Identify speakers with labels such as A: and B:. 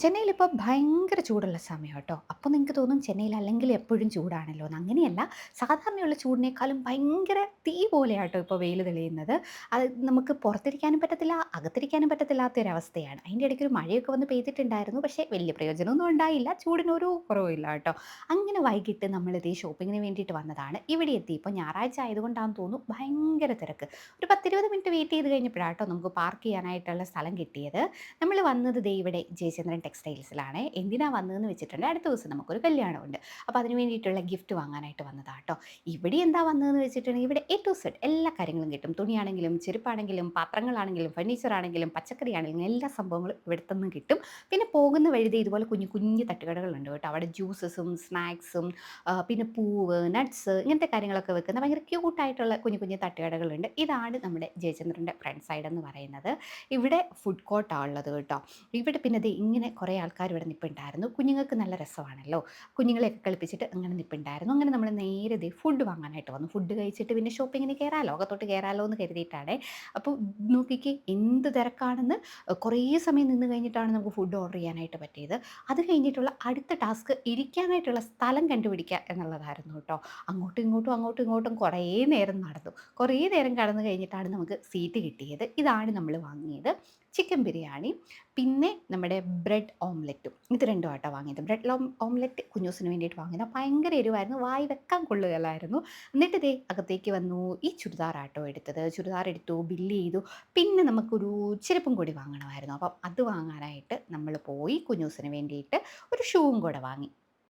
A: ചെന്നൈയിലിപ്പോൾ ഭയങ്കര ചൂടുള്ള സമയം കേട്ടോ. അപ്പോൾ നിങ്ങൾക്ക് തോന്നും ചെന്നൈയിൽ അല്ലെങ്കിൽ എപ്പോഴും ചൂടാണല്ലോ എന്ന്. അങ്ങനെയല്ല. സാധാരണയുള്ള ചൂടിനേക്കാളും ഭയങ്കര തീ പോലെയാട്ടോ ഇപ്പോൾ വെയിൽ തെളിയുന്നത്. അത് നമുക്ക് പുറത്തിരിക്കാനും പറ്റത്തില്ല, അകത്തിരിക്കാനും പറ്റത്തില്ലാത്ത ഒരവസ്ഥയാണ്. അതിൻ്റെ ഇടയ്ക്ക് ഒരു മഴയൊക്കെ വന്ന് പെയ്തിട്ടുണ്ടായിരുന്നു. പക്ഷേ വലിയ പ്രയോജനമൊന്നും ഉണ്ടായില്ല. ചൂടിനൊരു കുറവുമില്ല കേട്ടോ. അങ്ങനെ വൈകിട്ട് നമ്മളിതേ ഷോപ്പിങ്ങിന് വേണ്ടിയിട്ട് വന്നതാണ്. ഇവിടെ എത്തിയപ്പോൾ ഞായറാഴ്ച ആയതുകൊണ്ടാണെന്ന് തോന്നുന്നു ഭയങ്കര തിരക്ക്. ഒരു 10-20 മിനിറ്റ് വെയിറ്റ് ചെയ്ത് കഴിഞ്ഞപ്പോഴാട്ടോ നമുക്ക് പാർക്ക് ചെയ്യാനായിട്ടുള്ള സ്ഥലം കിട്ടിയത്. നമ്മൾ വന്നത് ദേ ഇവിടെ ജയചന്ദ്രൻ ടെക്സ്റ്റൈൽസിലാണ്. എന്തിനാ വന്നതെന്ന് വെച്ചിട്ടുണ്ടെങ്കിൽ അടുത്ത ദിവസം നമുക്കൊരു കല്യാണമുണ്ട്. അപ്പോൾ അതിന് വേണ്ടിയിട്ടുള്ള ഗിഫ്റ്റ് വാങ്ങാനായിട്ട് വന്നതാട്ടോ. ഇവിടെ എന്താ വന്നതെന്ന് വെച്ചിട്ടുണ്ടെങ്കിൽ ഇവിടെ എ ടു സെഡ് എല്ലാ കാര്യങ്ങളും കിട്ടും. തുണിയാണെങ്കിലും ചെരുപ്പാണെങ്കിലും പാത്രങ്ങളാണെങ്കിലും ഫർണിച്ചർ ആണെങ്കിലും പച്ചക്കറി ആണെങ്കിലും എല്ലാ സംഭവങ്ങളും ഇവിടുത്തെ നിന്ന് കിട്ടും. പിന്നെ പോകുന്ന വഴി ദേ ഇതുപോലെ കുഞ്ഞു കുഞ്ഞു തട്ടുകടകളുണ്ട് കേട്ടോ. അവിടെ ജ്യൂസസും സ്നാക്സും പിന്നെ പൂവ്, നട്ട്സ് ഇങ്ങനത്തെ കാര്യങ്ങളൊക്കെ വെക്കുന്ന ഭയങ്കര ക്യൂട്ടായിട്ടുള്ള കുഞ്ഞു കുഞ്ഞു തട്ടുകടകളുണ്ട്. ഇതാണ് നമ്മുടെ ജയചന്ദ്രൻ്റെ ഫ്രണ്ട് സൈഡ് എന്ന് പറയുന്നത്. ഇവിടെ ഫുഡ് കോർട്ടാണ് ഉള്ളത് കേട്ടോ. ഇവിടെ പിന്നെ ദേ ഇങ്ങനെ കുറേ ആൾക്കാർ ഇവിടെ നിൽപ്പുണ്ടായിരുന്നു. കുഞ്ഞുങ്ങൾക്ക് നല്ല രസമാണല്ലോ. കുഞ്ഞുങ്ങളെയൊക്കെ കളിപ്പിച്ചിട്ട് അങ്ങനെ നിൽപ്പുണ്ടായിരുന്നു. അങ്ങനെ നമ്മൾ നേരെ ദേ ഫുഡ് വാങ്ങാനായിട്ട് വന്നു. ഫുഡ് കഴിച്ചിട്ട് പിന്നെ ഷോപ്പിങ്ങിന് കയറാമല്ലോ, അകത്തോട്ട് കയറാമല്ലോ എന്ന് കരുതിയിട്ടാണേ. അപ്പോൾ നോക്കിക്കേ എന്ത് തിരക്കാണെന്ന്. കുറേ സമയം നിന്ന് കഴിഞ്ഞിട്ടാണ് നമുക്ക് ഫുഡ് ഓർഡർ ചെയ്യാനായിട്ട് പറ്റിയത്. അത് കഴിഞ്ഞിട്ടുള്ള അടുത്ത ടാസ്ക് ഇരിക്കാനായിട്ടുള്ള സ്ഥലം കണ്ടുപിടിക്കുക എന്നുള്ളതായിരുന്നു കേട്ടോ. അങ്ങോട്ടും ഇങ്ങോട്ടും കുറേ നേരം നടന്നു. കുറേ നേരം കടന്നു കഴിഞ്ഞിട്ടാണ് നമുക്ക് സീറ്റ് കിട്ടിയത്. ഇതാണ് നമ്മൾ വാങ്ങിയത്. ചിക്കൻ ബിരിയാണി, പിന്നെ നമ്മുടെ ബ്രെഡ് ഓംലെറ്റും. ഇത് രണ്ടും ആട്ടോ വാങ്ങിയത്. ബ്രെഡ് ഓംലെറ്റ് കുഞ്ഞൂസിന് വേണ്ടിയിട്ട് വാങ്ങിയത്. ഭയങ്കര എരിവായിരുന്നു. വായി വെക്കാൻ കൊള്ളുകയില്ലായിരുന്നു. എന്നിട്ട് ദേ അകത്തേക്ക് വന്നു. ഈ ചുരിദാർ ആട്ടോ എടുത്തത്. ചുരിദാർ എടുത്തു, ബില്ല് ചെയ്തു. പിന്നെ നമുക്കൊരു ചെരുപ്പും കൂടി വാങ്ങണമായിരുന്നു. അപ്പം അത് വാങ്ങാനായിട്ട് നമ്മൾ പോയി. കുഞ്ഞൂസിന് വേണ്ടിയിട്ട് ഒരു ഷൂവും കൂടെ വാങ്ങി.